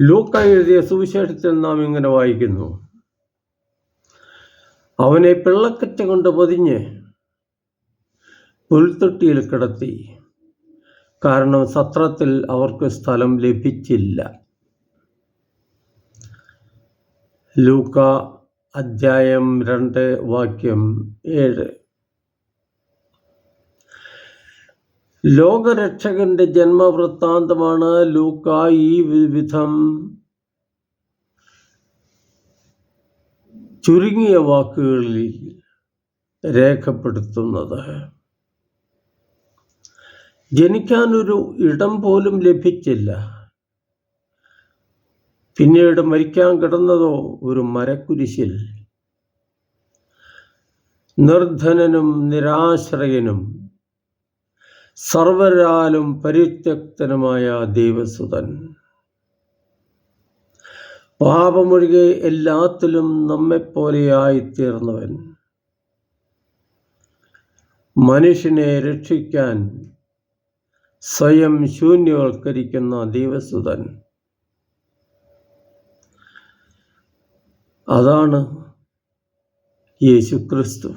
ലൂക്ക എഴുതിയ സുവിശേഷത്തിൽ നാം ഇങ്ങനെ വായിക്കുന്നു: അവനെ പിള്ളക്കറ്റ കൊണ്ട് പൊതിഞ്ഞ് പുൽത്തൊട്ടിയിൽ കിടത്തി, കാരണം സത്രത്തിൽ അവർക്ക് സ്ഥലം ലഭിച്ചില്ല. ലൂക്ക അധ്യായം 2 വാക്യം 7. ലോകരക്ഷകന്റെ ജന്മവൃത്താന്തമാണ് ലൂക്ക ഈ വിധം ചുരുങ്ങിയ വാക്കുകളിൽ രേഖപ്പെടുത്തുന്നത്. ജനിക്കാനൊരു ഇടം പോലും ലഭിച്ചില്ല. പിന്നീട് മരിക്കാൻ കിടന്നതോ ഒരു മരക്കുരിശിൽ. നിർധനനും നിരാശ്രയനും സർവരാലും പരിത്യക്തനുമായ ദൈവസുതൻ, പാപമൊഴികെ എല്ലാത്തിലും നമ്മെപ്പോലെയായിത്തീർന്നവൻ, മനുഷ്യനെ രക്ഷിക്കാൻ സ്വയം ശൂന്യവൽക്കരിക്കുന്ന ദൈവസുതൻ. അതാണ് യേശുക്രിസ്തു.